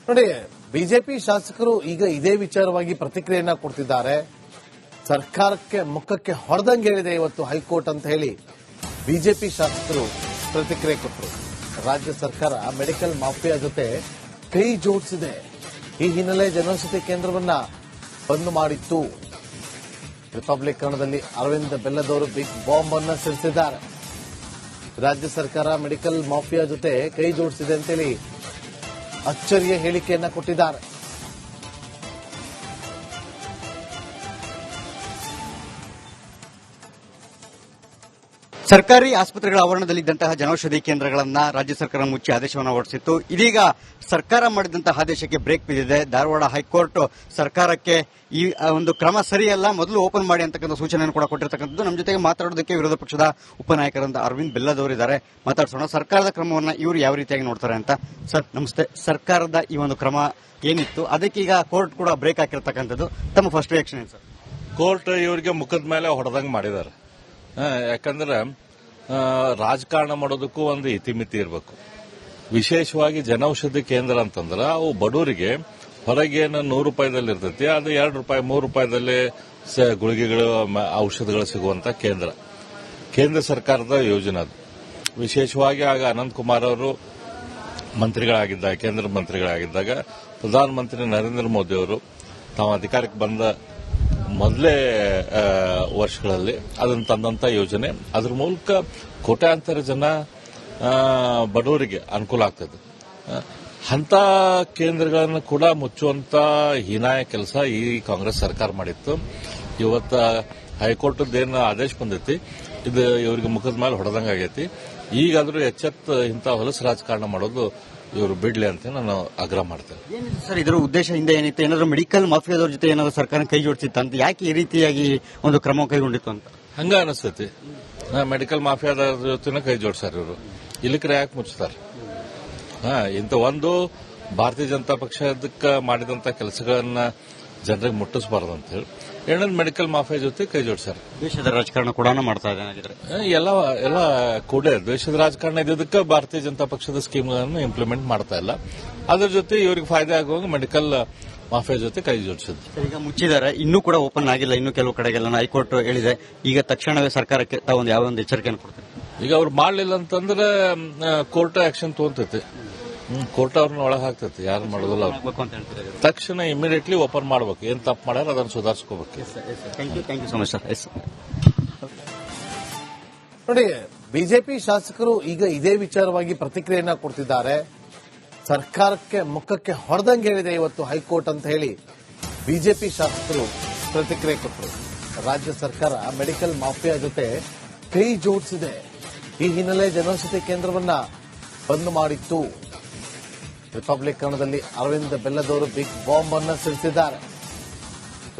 ನೋಡಿ, ಬಿಜೆಪಿ ಶಾಸಕರು ಈಗ ಇದೇ ವಿಚಾರವಾಗಿ ಪ್ರತಿಕ್ರಿಯೆಯನ್ನ ಕೊಡ್ತಿದ್ದಾರೆ. ಸರ್ಕಾರಕ್ಕೆ ಮುಖಕ್ಕೆ ಹೊಡೆದಂಗೆ ಹೇಳಿದೆ ಇವತ್ತು ಹೈಕೋರ್ಟ್ ಅಂತ ಹೇಳಿ ಬಿಜೆಪಿ ಶಾಸಕರು ಪ್ರತಿಕ್ರಿಯೆ ಕೊಟ್ಟರು. ರಾಜ್ಯ ಸರ್ಕಾರ ಮೆಡಿಕಲ್ ಮಾಫಿಯಾ ಜೊತೆ ಕೈ ಜೋಡಿಸಿದೆ. ಈ ಹಿನ್ನೆಲೆ ಜನೌಷಧಿ ಕೇಂದ್ರವನ್ನ ಬಂದ್ ಮಾಡಿತ್ತು. ರಿಪಬ್ಲಿಕ್ ಕನ್ನಡದಲ್ಲಿ ಅರವಿಂದ್ ಬೆಲ್ಲದವರು ಬಿಗ್ ಬಾಂಬ್ ಅನ್ನ ಸಿಡಿಸಿದ್ದಾರೆ. ರಾಜ್ಯ ಸರ್ಕಾರ ಮೆಡಿಕಲ್ ಮಾಫಿಯಾ ಜೊತೆ ಕೈ ಜೋಡಿಸಿದೆ ಅಂತೇಳಿ ಅಚ್ಚರಿಯ ಹೇಳಿಕೆಯನ್ನ ಕೊಟ್ಟಿದ್ದಾರೆ. ಸರ್ಕಾರಿ ಆಸ್ಪತ್ರೆಗಳ ಆವರಣದಲ್ಲಿದ್ದಂತಹ ಜನೌಷಧಿ ಕೇಂದ್ರಗಳನ್ನ ರಾಜ್ಯ ಸರ್ಕಾರ ಮುಚ್ಚಿ ಆದೇಶವನ್ನು ಹೊರಡಿಸಿತ್ತು. ಇದೀಗ ಸರ್ಕಾರ ಮಾಡಿದಂತಹ ಆದೇಶಕ್ಕೆ ಬ್ರೇಕ್ ಬಿದ್ದಿದೆ. ಧಾರವಾಡ ಹೈಕೋರ್ಟ್ ಸರ್ಕಾರಕ್ಕೆ ಈ ಒಂದು ಕ್ರಮ ಸರಿಯಲ್ಲ, ಮೊದಲು ಓಪನ್ ಮಾಡಿ ಅಂತಕ್ಕಂಥ ಸೂಚನೆಯನ್ನು ಕೂಡ ಕೊಟ್ಟಿರ್ತಕ್ಕಂಥದ್ದು. ನಮ್ಮ ಜೊತೆಗೆ ಮಾತಾಡೋದಕ್ಕೆ ವಿರೋಧ ಪಕ್ಷದ ಉಪನಾಯಕರಾದ ಅರವಿಂದ್ ಬೆಲ್ಲದವರಿದ್ದಾರೆ. ಮಾತಾಡ್ಸೋಣ. ಸರ್ಕಾರದ ಕ್ರಮವನ್ನ ಇವರು ಯಾವ ರೀತಿಯಾಗಿ ನೋಡ್ತಾರೆ ಅಂತ. ಸರ್ ನಮಸ್ತೆ. ಸರ್ಕಾರದ ಈ ಒಂದು ಕ್ರಮ ಏನಿತ್ತು, ಅದಕ್ಕೀಗ ಕೋರ್ಟ್ ಕೂಡ ಬ್ರೇಕ್ ಹಾಕಿರ್ತಕ್ಕಂಥದ್ದು. ತಮ್ಮ ಫಸ್ಟ್ ರಿಯಾಕ್ಷನ್ ಏನು ಸರ್? ಕೋರ್ಟ್ ಇವರಿಗೆ ಮುಖದ ಮೇಲೆ ಹೊಡೆದಂಗೆ ಮಾಡಿದ್ದಾರೆ. ಯಾಕಂದ್ರೆ ರಾಜಕಾರಣ ಮಾಡೋದಕ್ಕೂ ಒಂದು ಇತಿಮಿತಿ ಇರಬೇಕು. ವಿಶೇಷವಾಗಿ ಜನೌಷಧಿ ಕೇಂದ್ರ ಅಂತಂದ್ರೆ ಅವು ಬಡವರಿಗೆ ಹೊರಗೇನು ₹100 ಇರ್ತೈತಿ, ಅದು ₹2, ₹3 ಗುಳಿಗೆಗಳು ಔಷಧಗಳು ಸಿಗುವಂತ ಕೇಂದ್ರ ಸರ್ಕಾರದ ಯೋಜನೆ ಅದು. ವಿಶೇಷವಾಗಿ ಆಗ ಅನಂತಕುಮಾರ್ ಅವರು ಮಂತ್ರಿಗಳಾಗಿದ್ದಾಗ, ಕೇಂದ್ರ ಮಂತ್ರಿಗಳಾಗಿದ್ದಾಗ ಪ್ರಧಾನಮಂತ್ರಿ ನರೇಂದ್ರ ಮೋದಿ ಅವರು ತಾವು ಅಧಿಕಾರಕ್ಕೆ ಬಂದ ಮೊದಲೇ ವರ್ಷಗಳಲ್ಲಿ ಅದನ್ನು ತಂದಂತ ಯೋಜನೆ. ಅದ್ರ ಮೂಲಕ ಕೋಟ್ಯಾಂತರ ಜನ ಬಡವರಿಗೆ ಅನುಕೂಲ ಆಗ್ತದೆ. ಅಂತ ಕೇಂದ್ರಗಳನ್ನು ಕೂಡ ಮುಚ್ಚುವಂತ ಹೀನಾಯ ಕೆಲಸ ಈ ಕಾಂಗ್ರೆಸ್ ಸರ್ಕಾರ ಮಾಡಿತ್ತು. ಇವತ್ತ ಹೈಕೋರ್ಟ್ ಏನು ಆದೇಶ ಬಂದೈತಿ, ಇದು ಇವರಿಗೆ ಮುಖದ ಮೇಲೆ ಹೊಡೆದಂಗ ಆಗೈತಿ. ಈಗಾದ್ರೂ ಎಚ್ಚೆತ್ತ ಇಂಥ ಹೊಲಸು ರಾಜಕಾರಣ ಮಾಡೋದು ಇವರು ಬಿಡ್ಲಿ ಅಂತ ನಾನು ಆಗ್ರಹ ಮಾಡ್ತೇನೆ. ಏನಿದೆ ಸರ್ ಇದರ ಉದ್ದೇಶ ಹಿಂದೆ ಏನಿತ್ತು? ಏನಾದ್ರು ಮೆಡಿಕಲ್ ಮಾಫಿಯಾದವ್ರ ಜೊತೆ ಏನಾದ್ರು ಸರ್ಕಾರ ಕೈ ಜೋಡಿಸಿತ್ತು ಅಂತ, ಯಾಕೆ ಈ ರೀತಿಯಾಗಿ ಒಂದು ಕ್ರಮ ಕೈಗೊಂಡಿತ್ತು ಅಂತ ಹಂಗ ಅನಿಸ್ತೈತಿ. ಮೆಡಿಕಲ್ ಮಾಫಿಯಾದ ಜೊತೆನ ಕೈ ಜೋಡಿಸ್ತಾರ ಇವರು. ಇಲ್ಲಿಕ್ರೆ ಯಾಕೆ ಮುಚ್ಚುತ್ತಾರೆ? ಇಂಥ ಒಂದು ಭಾರತೀಯ ಜನತಾ ಪಕ್ಷದಕ್ಕೆ ಮಾಡಿದಂತ ಕೆಲಸಗಳನ್ನ ಜನರಿಗೆ ಮುಟ್ಟಿಸಬಾರದು ಅಂತ ಹೇಳಿ ಎರಡನೇದು ಮೆಡಿಕಲ್ ಮಾಫಿಯಾ ಜೊತೆ ಕೈ ಜೋಡಿಸ್ತಾರೆ. ದೇಶದ ರಾಜಕಾರಣ ಕೂಡ ಮಾಡ್ತಾ ಇದೆ. ಎಲ್ಲ ಕೂಡ ದೇಶದ ರಾಜಕಾರಣ ಇದ್ದಕ್ಕೆ ಭಾರತೀಯ ಜನತಾ ಪಕ್ಷದ ಸ್ಕೀಮ್ಗಳನ್ನು ಇಂಪ್ಲಿಮೆಂಟ್ ಮಾಡ್ತಾ ಇಲ್ಲ. ಅದ್ರ ಜೊತೆ ಇವರಿಗೆ ಫಾಯ್ದೆ ಆಗುವಾಗ ಮೆಡಿಕಲ್ ಮಾಫಿಯಾ ಜೊತೆ ಕೈ ಜೋಡಿಸಿದ್ರು. ಈಗ ಮುಚ್ಚಿದ್ದಾರೆ, ಇನ್ನೂ ಕೂಡ ಓಪನ್ ಆಗಿಲ್ಲ. ಇನ್ನೂ ಕೆಲವು ಕಡೆಗೆಲ್ಲ ಹೈಕೋರ್ಟ್ ಹೇಳಿದೆ. ಈಗ ತಕ್ಷಣವೇ ಸರ್ಕಾರಕ್ಕೆ ತಾವೊಂದು ಯಾವ ಒಂದು ಎಚ್ಚರಿಕೆಯನ್ನು ಕೊಡ್ತಾರೆ? ಈಗ ಅವ್ರು ಮಾಡಲಿಲ್ಲ ಅಂತಂದ್ರೆ ಕೋರ್ಟ್ ಆಕ್ಷನ್ ತಗೊಂತೈತಿ. ಕೋರ್ಟ್ ಅವ್ರನ್ನ ಒಳಗೆ ಹಾಕ್ತೈತಿ. ಯಾರು ಮಾಡೋದಿಲ್ಲ ಅವ್ರು. ತಕ್ಷಣ ಇಮಿಡಿಯೇಟ್ಲಿ ಓಪನ್ ಮಾಡ್ಬೇಕು. ಏನ್ ತಪ್ಪು ಮಾಡ್ಯಾರ ಅದನ್ನು ಸುಧಾರಿಸ್ಕೋಬೇಕು. Thank you so much sir. ನೋಡಿ, ಬಿಜೆಪಿ ಶಾಸಕರು ಈಗ ಇದೇ ವಿಚಾರವಾಗಿ ಪ್ರತಿಕ್ರಿಯೆಯನ್ನ ಕೊಡ್ತಿದ್ದಾರೆ. ಸರ್ಕಾರಕ್ಕೆ ಮುಖಕ್ಕೆ ಹೊಡೆದಂಗೆ ಹೇಳಿದೆ ಇವತ್ತು ಹೈಕೋರ್ಟ್ ಅಂತ ಹೇಳಿ ಬಿಜೆಪಿ ಶಾಸಕರು ಪ್ರತಿಕ್ರಿಯೆ ಕೊಟ್ಟರು. ರಾಜ್ಯ ಸರ್ಕಾರ ಮೆಡಿಕಲ್ ಮಾಫಿಯಾ ಜೊತೆ ಕೈ ಜೋಡಿಸಿದೆ. ಈ ಹಿನ್ನೆಲೆ ಜನೌಷಧಿ ಕೇಂದ್ರವನ್ನ ಬಂದ್ ಮಾಡಿತ್ತು. ರಿಪಬ್ಲಿಕ್ ಕನ್ನಡದಲ್ಲಿ ಅರವಿಂದ್ ಬೆಲ್ಲದವರು ಬಿಗ್ ಬಾಂಬ್ ಅನ್ನ ಸಿಡಿಸಿದ್ದಾರೆ.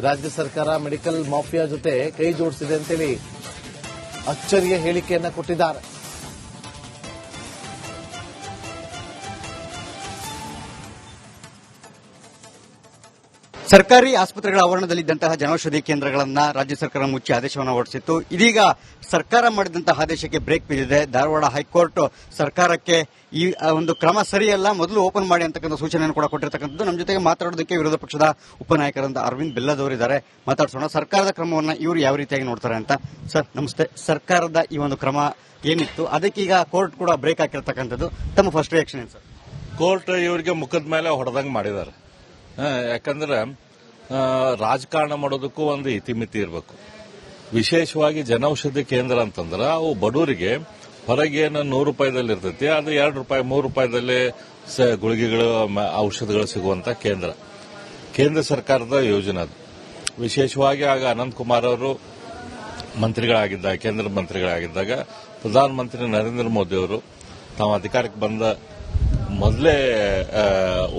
ರಾಜ್ಯ ಸರ್ಕಾರ ಮೆಡಿಕಲ್ ಮಾಫಿಯಾ ಜೊತೆ ಕೈ ಜೋಡಿಸಿದೆ ಅಂತೇಳಿ ಅಚ್ಚರಿಯ ಹೇಳಿಕೆಯನ್ನ ಕೊಟ್ಟಿದ್ದಾರೆ. ಸರ್ಕಾರಿ ಆಸ್ಪತ್ರೆಗಳ ಆವರಣದಲ್ಲಿದ್ದಂತಹ ಜನೌಷಧಿ ಕೇಂದ್ರಗಳನ್ನ ರಾಜ್ಯ ಸರ್ಕಾರ ಮುಚ್ಚಿ ಆದೇಶವನ್ನು ಹೊರಡಿಸಿತ್ತು. ಇದೀಗ ಸರ್ಕಾರ ಮಾಡಿದಂತಹ ಆದೇಶಕ್ಕೆ ಬ್ರೇಕ್ ಬಿದ್ದಿದೆ. ಧಾರವಾಡ ಹೈಕೋರ್ಟ್ ಸರ್ಕಾರಕ್ಕೆ ಈ ಒಂದು ಕ್ರಮ ಸರಿಯಲ್ಲ, ಮೊದಲು ಓಪನ್ ಮಾಡಿ ಅಂತಕ್ಕಂಥ ಸೂಚನೆಯನ್ನು ಕೂಡ ಕೊಟ್ಟಿರ್ತಕ್ಕಂಥದ್ದು. ನಮ್ಮ ಜೊತೆಗೆ ಮಾತಾಡೋದಕ್ಕೆ ವಿರೋಧ ಪಕ್ಷದ ಉಪನಾಯಕರಾದ ಅರವಿಂದ್ ಬೆಲ್ಲದವರಿದ್ದಾರೆ. ಮಾತಾಡ್ಸೋಣ. ಸರ್ಕಾರದ ಕ್ರಮವನ್ನ ಇವರು ಯಾವ ರೀತಿಯಾಗಿ ನೋಡ್ತಾರೆ ಅಂತ. ಸರ್ ನಮಸ್ತೆ. ಸರ್ಕಾರದ ಈ ಒಂದು ಕ್ರಮ ಏನಿತ್ತು, ಅದಕ್ಕೀಗ ಕೋರ್ಟ್ ಕೂಡ ಬ್ರೇಕ್ ಹಾಕಿರ್ತಕ್ಕಂಥದ್ದು. ತಮ್ಮ ಫಸ್ಟ್ ರಿಯಾಕ್ಷನ್ ಏನು ಸರ್? ಕೋರ್ಟ್ ಇವರಿಗೆ ಮುಖದ ಮೇಲೆ ಹೊಡೆದಂಗೆ ಮಾಡಿದ್ದಾರೆ. ಯಾಕಂದ್ರೆ ರಾಜಕಾರಣ ಮಾಡೋದಕ್ಕೂ ಒಂದು ಇತಿಮಿತಿ ಇರಬೇಕು. ವಿಶೇಷವಾಗಿ ಜನೌಷಧಿ ಕೇಂದ್ರ ಅಂತಂದ್ರೆ ಅವು ಬಡವರಿಗೆ ಹೊರಗೇನು ₹100 ಇರ್ತೈತಿ, ಅದು ₹2, ₹3 ಗುಳಿಗೆಗಳು ಔಷಧಗಳು ಸಿಗುವಂತ ಕೇಂದ್ರ ಸರ್ಕಾರದ ಯೋಜನೆ ಅದು. ವಿಶೇಷವಾಗಿ ಆಗ ಅನಂತಕುಮಾರ್ ಅವರು ಮಂತ್ರಿಗಳಾಗಿದ್ದಾಗ, ಕೇಂದ್ರ ಮಂತ್ರಿಗಳಾಗಿದ್ದಾಗ ಪ್ರಧಾನಮಂತ್ರಿ ನರೇಂದ್ರ ಮೋದಿ ಅವರು ತಾವು ಅಧಿಕಾರಕ್ಕೆ ಬಂದ ಮೊದಲೇ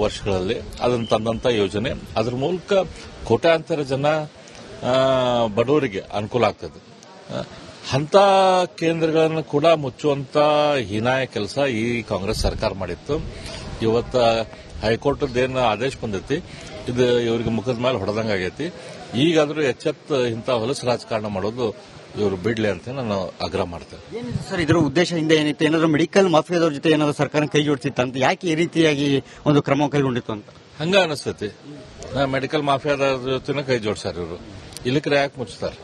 ವರ್ಷಗಳಲ್ಲಿ ಅದನ್ನು ತಂದಂತ ಯೋಜನೆ. ಅದ್ರ ಮೂಲಕ ಕೋಟ್ಯಾಂತರ ಜನ ಬಡವರಿಗೆ ಅನುಕೂಲ ಆಗ್ತದೆ. ಅಂತ ಕೇಂದ್ರಗಳನ್ನು ಕೂಡ ಮುಚ್ಚುವಂತ ಹೀನಾಯ ಕೆಲಸ ಈ ಕಾಂಗ್ರೆಸ್ ಸರ್ಕಾರ ಮಾಡಿತ್ತು. ಇವತ್ತ ಹೈಕೋರ್ಟ್ ಏನು ಆದೇಶ ಬಂದೈತಿ, ಇದು ಇವರಿಗೆ ಮುಖದ ಮೇಲೆ ಹೊಡೆದಂಗ ಆಗೈತಿ. ಈಗಾದ್ರೂ ಎಚ್ಚೆತ್ತ ಇಂಥ ಹೊಲಸು ರಾಜಕಾರಣ ಮಾಡೋದು ಇವರು ಬಿಡ್ಲಿ ಅಂತ ನಾನು ಆಗ್ರಹ ಮಾಡ್ತೇನೆ. ಏನಿದೆ ಸರ್ ಇದರ ಉದ್ದೇಶ ಹಿಂದೆ ಏನಿತ್ತು? ಏನಾದ್ರು ಮೆಡಿಕಲ್ ಮಾಫಿಯಾದವ್ರ ಜೊತೆ ಏನಾದ್ರು ಸರ್ಕಾರ ಕೈ ಜೋಡಿಸಿತ್ತು ಅಂತ, ಯಾಕೆ ಈ ರೀತಿಯಾಗಿ ಒಂದು ಕ್ರಮ ಕೈಗೊಂಡಿತ್ತು ಅಂತ ಹಂಗ ಅನಿಸ್ತೈತಿ. ಮೆಡಿಕಲ್ ಮಾಫಿಯಾದ ಜೊತೆನ ಕೈ ಜೋಡಿಸ್ಯಾರ ಇವರು, ಇಲ್ಲಿಕ್ರೆ ಯಾಕೆ ಮುಚ್ತಾರೆ?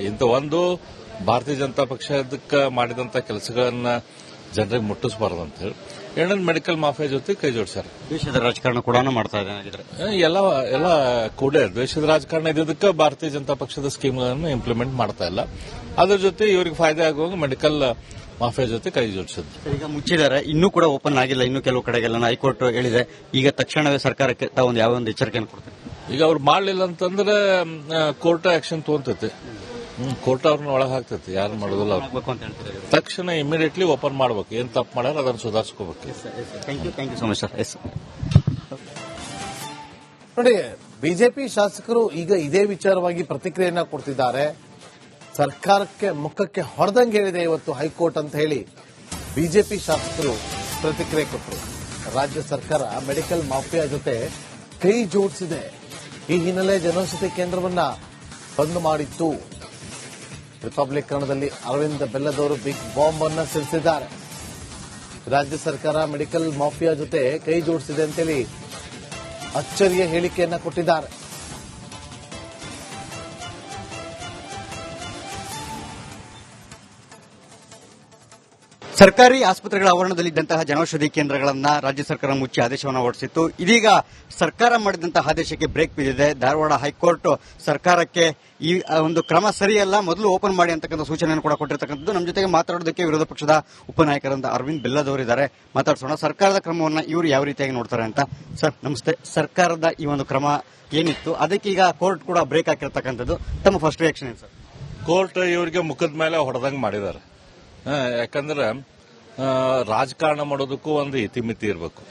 ಇಂಥ ಒಂದು ಭಾರತೀಯ ಜನತಾ ಪಕ್ಷದಕ್ಕೆ ಮಾಡಿದಂತ ಕೆಲಸಗಳನ್ನ ಜನರಿಗೆ ಮುಟ್ಟಿಸಬಾರ್ದು ಅಂತ ಹೇಳಿ ಎರಡನೇ ಮೆಡಿಕಲ್ ಮಾಫಿಯಾ ಜೊತೆ ಕೈ ಜೋಡಿಸ್ಯಾರ. ದೇಶದ ರಾಜಕಾರಣ ಕೂಡ ಮಾಡ್ತಾ ಇದೆ. ಎಲ್ಲ ಕೂಡ ದೇಶದ ರಾಜಕಾರಣ ಇದ್ದಕ್ಕೆ ಭಾರತೀಯ ಜನತಾ ಪಕ್ಷದ ಸ್ಕೀಮ್ಗಳನ್ನು ಇಂಪ್ಲಿಮೆಂಟ್ ಮಾಡ್ತಾ ಇಲ್ಲ. ಅದ್ರ ಜೊತೆ ಇವರಿಗೆ ಫಾಯ್ದೆ ಆಗುವಾಗ ಮೆಡಿಕಲ್ ಮಾಫಿಯಾ ಜೊತೆ ಕೈ ಜೋಡಿಸಿದ್ರು. ಈಗ ಮುಚ್ಚಿದ್ದಾರೆ, ಇನ್ನೂ ಕೂಡ ಓಪನ್ ಆಗಿಲ್ಲ. ಇನ್ನೂ ಕೆಲವು ಕಡೆಗೆಲ್ಲ ಹೈಕೋರ್ಟ್ ಹೇಳಿದೆ. ಈಗ ತಕ್ಷಣವೇ ಸರ್ಕಾರಕ್ಕೆ ತಾವೊಂದು ಯಾವ ಒಂದು ಎಚ್ಚರಿಕೆಯನ್ನು ಕೊಡ್ತಾರೆ? ಈಗ ಅವ್ರು ಮಾಡಲಿಲ್ಲ ಅಂತಂದ್ರೆ ಕೋರ್ಟ್ ಆಕ್ಷನ್ ತಗೊಂತೈತಿ. ಕೋರ್ಟ್ ಅವ್ರನ್ನ ಒಳಗೆ ಹಾಕ್ತೈತಿ, ಯಾರು ಮಾಡೋದಿಲ್ಲ. ಅವ್ರು ತಕ್ಷಣ ಇಮಿಡಿಯೇಟ್ಲಿ ಓಪನ್ ಮಾಡ್ಬೇಕು. ಏನ್ ತಪ್ಪು ಮಾಡ್ಯಾರ ಅದನ್ನ ಸುಧಾರಿಸ್ಕೋಬೇಕು. Thank you so much sir. Yes ನೋಡಿ, ಬಿಜೆಪಿ ಶಾಸಕರು ಈಗ ಇದೇ ವಿಚಾರವಾಗಿ ಪ್ರತಿಕ್ರಿಯೆಯನ್ನ ಕೊಡ್ತಿದ್ದಾರೆ. ಸರ್ಕಾರಕ್ಕೆ ಮುಖಕ್ಕೆ ಹೊಡೆದಂಗೆ ಹೇಳಿದೆ ಇವತ್ತು ಹೈಕೋರ್ಟ್ ಅಂತ ಹೇಳಿ ಬಿಜೆಪಿ ಶಾಸಕರು ಪ್ರತಿಕ್ರಿಯೆ ಕೊಟ್ಟರು. ರಾಜ್ಯ ಸರ್ಕಾರ ಮೆಡಿಕಲ್ ಮಾಫಿಯಾ ಜೊತೆ ಕೈ ಜೋಡಿಸಿದೆ. ಈ ಹಿನ್ನೆಲೆ ಜನೌಷಧಿ ಕೇಂದ್ರವನ್ನ ಬಂದ್ ಮಾಡಿತ್ತು. ರಿಪಬ್ಲಿಕ್ ಕನ್ನಡದಲ್ಲಿ ಅರವಿಂದ ಬೆಲ್ಲದವರು ಬಿಗ್ ಬಾಂಬ್ ಅನ್ನ ಸಿಡಿಸಿದ್ದಾರೆ. ರಾಜ್ಯ ಸರ್ಕಾರ ಮೆಡಿಕಲ್ ಮಾಫಿಯಾ ಜೊತೆ ಕೈ ಜೋಡಿಸಿದೆ ಅಂತೇಳಿ ಅಚ್ಚರಿಯ ಹೇಳಿಕೆಯನ್ನ ಕೊಟ್ಟಿದ್ದಾರೆ. ಸರ್ಕಾರಿ ಆಸ್ಪತ್ರೆಗಳ ಆವರಣದಲ್ಲಿದ್ದಂತಹ ಜನೌಷಧಿ ಕೇಂದ್ರಗಳನ್ನ ರಾಜ್ಯ ಸರ್ಕಾರ ಮುಚ್ಚಿ ಆದೇಶವನ್ನು ಹೊರಡಿಸಿತ್ತು. ಇದೀಗ ಸರ್ಕಾರ ಮಾಡಿದಂತಹ ಆದೇಶಕ್ಕೆ ಬ್ರೇಕ್ ಬಿದ್ದಿದೆ. ಧಾರವಾಡ ಹೈಕೋರ್ಟ್ ಸರ್ಕಾರಕ್ಕೆ ಈ ಒಂದು ಕ್ರಮ ಸರಿಯಲ್ಲ, ಮೊದಲು ಓಪನ್ ಮಾಡಿ ಅಂತಕ್ಕಂಥ ಸೂಚನೆಯನ್ನು ಕೂಡ ಕೊಟ್ಟಿರ್ತಕ್ಕಂಥದ್ದು. ನಮ್ಮ ಜೊತೆಗೆ ಮಾತಾಡೋದಕ್ಕೆ ವಿರೋಧ ಪಕ್ಷದ ಉಪನಾಯಕರಾದ ಅರವಿಂದ್ ಬೆಲ್ಲದವರಿದ್ದಾರೆ. ಮಾತಾಡ್ಸೋಣ. ಸರ್ಕಾರದ ಕ್ರಮವನ್ನು ಇವರು ಯಾವ ರೀತಿಯಾಗಿ ನೋಡ್ತಾರೆ ಅಂತ. ಸರ್ ನಮಸ್ತೆ. ಸರ್ಕಾರದ ಈ ಒಂದು ಕ್ರಮ ಏನಿತ್ತು, ಅದಕ್ಕೆ ಈಗ ಕೋರ್ಟ್ ಕೂಡ ಬ್ರೇಕ್ ಹಾಕಿರ್ತಕ್ಕಂಥದ್ದು. ತಮ್ಮ ಫಸ್ಟ್ ರಿಯಾಕ್ಷನ್ ಏನು ಸರ್? ಕೋರ್ಟ್ ಇವರಿಗೆ ಮುಖದ ಮೇಲೆ ಹೊಡೆದಂಗೆ ಮಾಡಿದ್ದಾರೆ. ಯಾಕಂದ್ರೆ ರಾಜಕಾರಣ ಮಾಡೋದಕ್ಕೂ ಒಂದು ಇತಿಮಿತಿ ಇರಬೇಕು.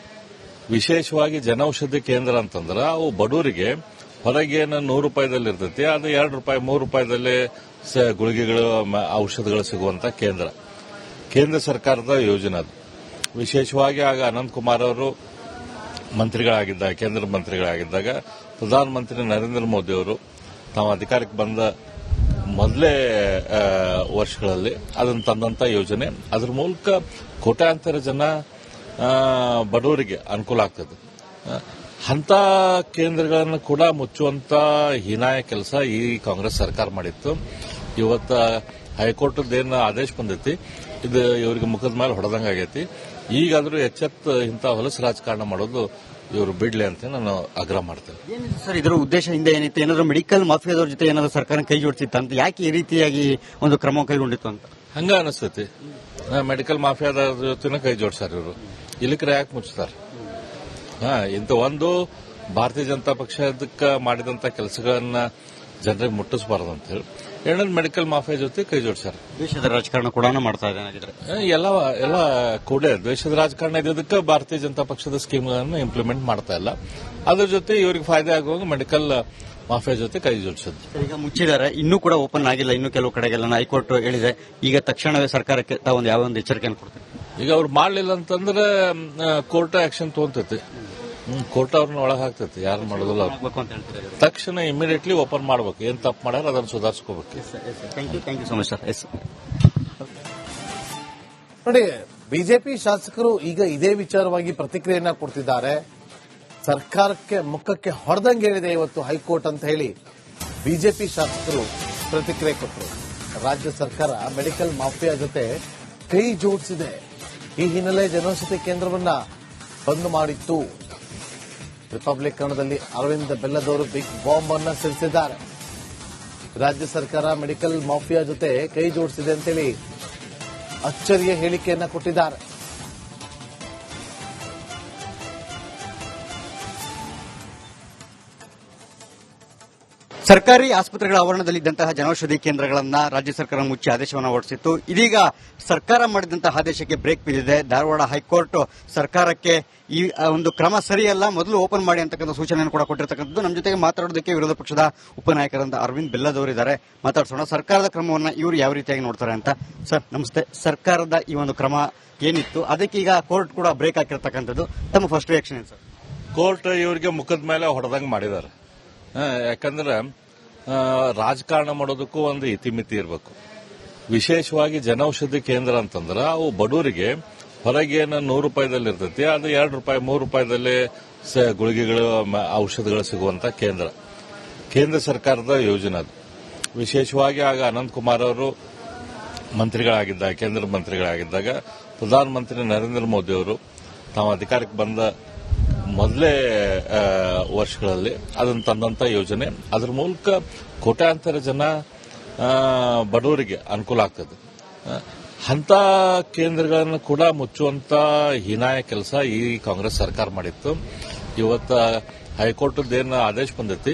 ವಿಶೇಷವಾಗಿ ಜನೌಷಧಿ ಕೇಂದ್ರ ಅಂತಂದ್ರೆ ಅವು ಬಡವರಿಗೆ ಹೊರಗೇನು ₹100 ಇರ್ತೈತಿ, ಅದು ₹2, ₹3 ಗುಳಿಗೆಗಳು ಔಷಧಗಳು ಸಿಗುವಂತ ಕೇಂದ್ರ ಸರ್ಕಾರದ ಯೋಜನೆ ಅದು. ವಿಶೇಷವಾಗಿ ಆಗ ಅನಂತ್ ಕುಮಾರ್ ಅವರು ಮಂತ್ರಿಗಳಾಗಿದ್ದಾಗ, ಕೇಂದ್ರ ಮಂತ್ರಿಗಳಾಗಿದ್ದಾಗ ಪ್ರಧಾನಮಂತ್ರಿ ನರೇಂದ್ರ ಮೋದಿ ಅವರು ತಾವು ಅಧಿಕಾರಕ್ಕೆ ಬಂದ ಮೊದಲೇ ವರ್ಷಗಳಲ್ಲಿ ಅದನ್ನು ತಂದಂತ ಯೋಜನೆ. ಅದ್ರ ಮೂಲಕ ಕೋಟ್ಯಾಂತರ ಜನ ಬಡವರಿಗೆ ಅನುಕೂಲ ಆಗ್ತದೆ. ಅಂತ ಕೇಂದ್ರಗಳನ್ನು ಕೂಡ ಮುಚ್ಚುವಂತ ಹೀನಾಯ ಕೆಲಸ ಈ ಕಾಂಗ್ರೆಸ್ ಸರ್ಕಾರ ಮಾಡಿತ್ತು. ಇವತ್ತ ಹೈಕೋರ್ಟ್ ಏನು ಆದೇಶ ಬಂದೈತಿ, ಇದು ಇವರಿಗೆ ಮುಖದ ಮೇಲೆ ಹೊಡೆದಂಗ ಆಗೈತಿ. ಈಗಾದ್ರೂ ಎಚ್ಚೆತ್ತು ಇಂಥ ಹೊಲಸು ರಾಜಕಾರಣ ಮಾಡೋದು ಇವರು ಬಿಡ್ಲಿ ಅಂತ ನಾನು ಆಗ್ರಹ ಮಾಡ್ತೇನೆ. ಏನಿದೆ ಸರ್ ಇದರ ಉದ್ದೇಶ ಹಿಂದೆ ಏನಿತ್ತು? ಏನಾದ್ರು ಮೆಡಿಕಲ್ ಮಾಫಿಯಾದವ್ರ ಜೊತೆ ಏನಾದ್ರು ಸರ್ಕಾರ ಕೈ ಜೋಡಿಸಿತ್ತು ಅಂತ, ಯಾಕೆ ಈ ರೀತಿಯಾಗಿ ಒಂದು ಕ್ರಮ ಕೈಗೊಂಡಿತ್ತು ಅಂತ ಹಂಗ ಅನಿಸ್ತೈತಿ. ಮೆಡಿಕಲ್ ಮಾಫಿಯಾದ ಜೊತೆನ ಕೈ ಜೋಡಿಸ್ಯಾರ ಇವರು, ಇಲ್ಲಿಕ್ರೆ ಯಾಕೆ ಮುಚ್ತಾರೆ? ಇಂಥ ಒಂದು ಭಾರತೀಯ ಜನತಾ ಪಕ್ಷದಕ್ಕೆ ಮಾಡಿದಂತ ಕೆಲಸಗಳನ್ನ ಜನರಿಗೆ ಮುಟ್ಟಿಸಬಾರ್ದು ಅಂತ ಹೇಳಿ ಎರಡನೇ ಮೆಡಿಕಲ್ ಮಾಫಿಯಾ ಜೊತೆ ಕೈ ಜೋಡಿಸ್ಯಾರ. ದೇಶದ ರಾಜಕಾರಣ ಕೂಡ ಮಾಡ್ತಾ ಇದೆ. ಎಲ್ಲ ಕೂಡ ದೇಶದ ರಾಜಕಾರಣ ಇದ್ದಕ್ಕೆ ಭಾರತೀಯ ಜನತಾ ಪಕ್ಷದ ಸ್ಕೀಮ್ಗಳನ್ನು ಇಂಪ್ಲಿಮೆಂಟ್ ಮಾಡ್ತಾ ಇಲ್ಲ. ಅದ್ರ ಜೊತೆ ಇವರಿಗೆ ಫಾಯ್ದೆ ಆಗುವಾಗ ಮೆಡಿಕಲ್ ಮಾಫಿಯಾ ಜೊತೆ ಕೈ ಜೋಡಿಸಿದ್ರು. ಈಗ ಮುಚ್ಚಿದ್ದಾರೆ, ಇನ್ನೂ ಕೂಡ ಓಪನ್ ಆಗಿಲ್ಲ. ಇನ್ನೂ ಕೆಲವು ಕಡೆಗೆಲ್ಲ ಹೈಕೋರ್ಟ್ ಹೇಳಿದೆ. ಈಗ ತಕ್ಷಣವೇ ಸರ್ಕಾರಕ್ಕೆ ತಾವೊಂದು ಯಾವ ಒಂದು ಎಚ್ಚರಿಕೆಯನ್ನು ಕೊಡ್ತಾರೆ? ಈಗ ಅವ್ರು ಮಾಡಲಿಲ್ಲ ಅಂತಂದ್ರೆ ಕೋರ್ಟ್ ಆಕ್ಷನ್ ತಗೊಂತೈತಿ. ಕೋರ್ಟ್ ಅವ್ರನ್ನ ಒಳಗೆ ಹಾಕ್ತೈತಿ, ಯಾರು ಮಾಡೋದಿಲ್ಲ. ಅವ್ರು ತಕ್ಷಣ ಇಮಿಡಿಯೇಟ್ಲಿ ಓಪನ್ ಮಾಡ್ಬೇಕು. ಏನ್ ತಪ್ಪು ಮಾಡ್ಯಾರ ಅದನ್ನ ಸುಧಾರಿಸ್ಕೋಬೇಕು. Thank you so much sir. Yes ನೋಡಿ, ಬಿಜೆಪಿ ಶಾಸಕರು ಈಗ ಇದೇ ವಿಚಾರವಾಗಿ ಪ್ರತಿಕ್ರಿಯೆಯನ್ನ ಕೊಡ್ತಿದ್ದಾರೆ. ಸರ್ಕಾರಕ್ಕೆ ಮುಖಕ್ಕೆ ಹೊಡೆದಂಗೆ ಹೇಳಿದೆ ಇವತ್ತು ಹೈಕೋರ್ಟ್ ಅಂತ ಹೇಳಿ ಬಿಜೆಪಿ ಶಾಸಕರು ಪ್ರತಿಕ್ರಿಯೆ ಕೊಟ್ಟರು. ರಾಜ್ಯ ಸರ್ಕಾರ ಮೆಡಿಕಲ್ ಮಾಫಿಯಾ ಜೊತೆ ಕೈ ಜೋಡಿಸಿದೆ. ಈ ಹಿನ್ನೆಲೆ ಜನೌಷಧಿ ಕೇಂದ್ರವನ್ನ ಬಂದ್ ಮಾಡಿತ್ತು. ರಿಪಬ್ಲಿಕ್ ಕನ್ನಡದಲ್ಲಿ ಅರವಿಂದ ಬೆಲ್ಲದವರು ಬಿಗ್ ಬಾಂಬ್ ಅನ್ನ ಸಿಡಿಸಿದ್ದಾರೆ. ರಾಜ್ಯ ಸರ್ಕಾರ ಮೆಡಿಕಲ್ ಮಾಫಿಯಾ ಜೊತೆ ಕೈ ಜೋಡಿಸಿದೆ ಅಂತೇಳಿ ಅಚ್ಚರಿಯ ಹೇಳಿಕೆಯನ್ನ ಕೊಟ್ಟಿದ್ದಾರೆ. ಸರ್ಕಾರಿ ಆಸ್ಪತ್ರೆಗಳ ಆವರಣದಲ್ಲಿದ್ದಂತಹ ಜನೌಷಧಿ ಕೇಂದ್ರಗಳನ್ನ ರಾಜ್ಯ ಸರ್ಕಾರ ಮುಚ್ಚಿ ಆದೇಶವನ್ನು ಹೊರಡಿಸಿತ್ತು. ಇದೀಗ ಸರ್ಕಾರ ಮಾಡಿದಂತಹ ಆದೇಶಕ್ಕೆ ಬ್ರೇಕ್ ಬಿದ್ದಿದೆ. ಧಾರವಾಡ ಹೈಕೋರ್ಟ್ ಸರ್ಕಾರಕ್ಕೆ ಈ ಒಂದು ಕ್ರಮ ಸರಿಯಲ್ಲ, ಮೊದಲು ಓಪನ್ ಮಾಡಿ ಅಂತಕ್ಕಂಥ ಸೂಚನೆಯನ್ನು ಕೂಡ ಕೊಟ್ಟಿರ್ತಕ್ಕಂಥದ್ದು. ನಮ್ಮ ಜೊತೆಗೆ ಮಾತಾಡೋದಕ್ಕೆ ವಿರೋಧ ಪಕ್ಷದ ಉಪನಾಯಕರಾದ ಅರವಿಂದ್ ಬೆಲ್ಲದವರಿದ್ದಾರೆ. ಮಾತಾಡ್ಸೋಣ. ಸರ್ಕಾರದ ಕ್ರಮವನ್ನು ಇವರು ಯಾವ ರೀತಿಯಾಗಿ ನೋಡ್ತಾರೆ ಅಂತ. ಸರ್ ನಮಸ್ತೆ. ಸರ್ಕಾರದ ಈ ಒಂದು ಕ್ರಮ ಏನಿತ್ತು, ಅದಕ್ಕೆ ಈಗ ಕೋರ್ಟ್ ಕೂಡ ಬ್ರೇಕ್ ಹಾಕಿರ್ತಕ್ಕಂಥದ್ದು. ತಮ್ಮ ಫಸ್ಟ್ ರಿಯಾಕ್ಷನ್ ಏನು ಸರ್? ಕೋರ್ಟ್ ಇವರಿಗೆ ಮುಖದ ಮೇಲೆ ಹೊಡೆದಂಗೆ ಮಾಡಿದ್ದಾರೆ. ಯಾಕಂದ್ರೆ ರಾಜಕಾರಣ ಮಾಡೋದಕ್ಕೂ ಒಂದು ಇತಿಮಿತಿ ಇರಬೇಕು. ವಿಶೇಷವಾಗಿ ಜನೌಷಧಿ ಕೇಂದ್ರ ಅಂತಂದ್ರೆ ಅವು ಬಡವರಿಗೆ ಹೊರಗೇನು ₹100 ಇರ್ತೈತಿ, ಅದು ₹2 ₹3 ಗುಳಿಗೆಗಳು ಔಷಧಿಗಳು ಸಿಗುವಂತ ಕೇಂದ್ರ ಸರ್ಕಾರದ ಯೋಜನೆ ಅದು. ವಿಶೇಷವಾಗಿ ಆಗ ಅನಂತಕುಮಾರ್ ಅವರು ಮಂತ್ರಿಗಳಾಗಿದ್ದಾಗ, ಕೇಂದ್ರ ಮಂತ್ರಿಗಳಾಗಿದ್ದಾಗ ಪ್ರಧಾನಮಂತ್ರಿ ನರೇಂದ್ರ ಮೋದಿ ಅವರು ತಾವು ಅಧಿಕಾರಕ್ಕೆ ಬಂದ ಮೊದಲೇ ವರ್ಷಗಳಲ್ಲಿ ಅದನ್ನು ತಂದಂತ ಯೋಜನೆ. ಅದರ ಮೂಲಕ ಕೋಟ್ಯಾಂತರ ಜನ ಬಡವರಿಗೆ ಅನುಕೂಲ ಆಗ್ತದೆ. ಅಂತ ಕೇಂದ್ರಗಳನ್ನು ಕೂಡ ಮುಚ್ಚುವಂತ ಹೀನಾಯ ಕೆಲಸ ಈ ಕಾಂಗ್ರೆಸ್ ಸರ್ಕಾರ ಮಾಡಿತ್ತು. ಇವತ್ತ ಹೈಕೋರ್ಟ್ ಏನು ಆದೇಶ ಬಂದೈತಿ,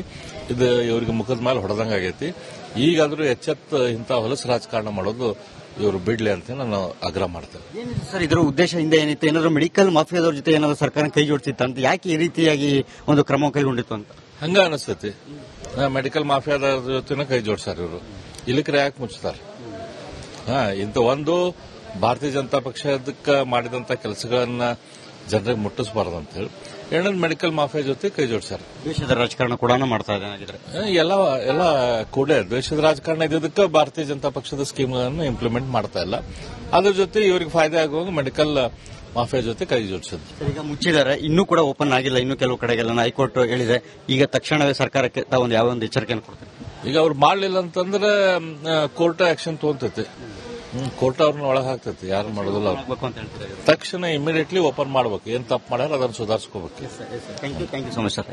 ಇದು ಇವರಿಗೆ ಮುಖದ ಮೇಲೆ ಹೊಡೆದಂಗ ಆಗೈತಿ. ಈಗಾದ್ರೂ ಎಚ್ಚೆತ್ತ ಇಂಥ ಹೊಲಸು ರಾಜಕಾರಣ ಮಾಡೋದು ಇವರು ಬಿಡ್ಲಿ ಅಂತ ನಾನು ಆಗ್ರಹ ಮಾಡ್ತೇನೆ. ಸರ್, ಇದರ ಉದ್ದೇಶ ಹಿಂದೆ ಏನಿತ್ತು? ಏನಾದ್ರು ಮೆಡಿಕಲ್ ಮಾಫಿಯಾದವ್ರ ಜೊತೆ ಏನಾದ್ರು ಸರ್ಕಾರ ಕೈ ಜೋಡಿಸಿತ್ತು ಅಂತ, ಯಾಕೆ ಈ ರೀತಿಯಾಗಿ ಒಂದು ಕ್ರಮ ಕೈಗೊಂಡಿತ್ತು ಅಂತ ಹಂಗ ಅನಿಸ್ತೈತಿ. ಮೆಡಿಕಲ್ ಮಾಫಿಯಾದ ಜೊತೆನ ಕೈ ಜೋಡಿಸ್ತಾರ ಇವರು, ಇಲ್ಲಿಕ್ರೆ ಯಾಕೆ ಮುಚ್ಚುತ್ತಾರೆ? ಇಂಥ ಒಂದು ಭಾರತೀಯ ಜನತಾ ಪಕ್ಷದಕ್ಕೆ ಮಾಡಿದಂತ ಕೆಲಸಗಳನ್ನ ಜನರಿಗೆ ಮುಟ್ಟಿಸಬಾರದು ಅಂತ ಹೇಳಿ ಎರಡನೇದು ಮೆಡಿಕಲ್ ಮಾಫಿಯಾ ಜೊತೆ ಕೈ ಜೋಡಿಸ್ಯಾರ. ದೇಶದ ರಾಜಕಾರಣ ಕೂಡ ಮಾಡ್ತಾ ಇದೆ. ಎಲ್ಲ ಕೂಡ ದೇಶದ ರಾಜಕಾರಣ ಇದ್ದಕ್ಕೆ ಭಾರತೀಯ ಜನತಾ ಪಕ್ಷದ ಸ್ಕೀಮ್ಗಳನ್ನು ಇಂಪ್ಲಿಮೆಂಟ್ ಮಾಡ್ತಾ ಇಲ್ಲ. ಅದ್ರ ಜೊತೆ ಇವರಿಗೆ ಫಾಯ್ದೆ ಆಗುವಾಗ ಮೆಡಿಕಲ್ ಮಾಫಿಯಾ ಜೊತೆ ಕೈ ಜೋಡಿಸಿದ್ರು. ಈಗ ಮುಚ್ಚಿದ್ದಾರೆ, ಇನ್ನೂ ಕೂಡ ಓಪನ್ ಆಗಿಲ್ಲ. ಇನ್ನೂ ಕೆಲವು ಕಡೆಗೆಲ್ಲ ಹೈಕೋರ್ಟ್ ಹೇಳಿದೆ. ಈಗ ತಕ್ಷಣವೇ ಸರ್ಕಾರಕ್ಕೆ ತಾವೊಂದು ಯಾವ ಒಂದು ಎಚ್ಚರಿಕೆಯನ್ನು ಕೊಡ್ತಾರೆ? ಈಗ ಅವ್ರು ಮಾಡಲಿಲ್ಲ ಅಂತಂದ್ರೆ ಕೋರ್ಟ್ ಆಕ್ಷನ್ ತಗೊಂತೈತಿ. ಕೋರ್ಟ್ ಅವ್ರನ್ನ ಒಳಗೆ ಹಾಕ್ತೈತಿ, ಯಾರು ಮಾಡೋದಿಲ್ಲ. ಅವ್ರು ತಕ್ಷಣ ಇಮಿಡಿಯೇಟ್ಲಿ ಓಪನ್ ಮಾಡ್ಬೇಕು. ಏನ್ ತಪ್ಪು ಮಾಡ್ಯಾರ ಅದನ್ನು ಸುಧಾರಿಸ್ಕೋಬೇಕು. Thank you so much sir.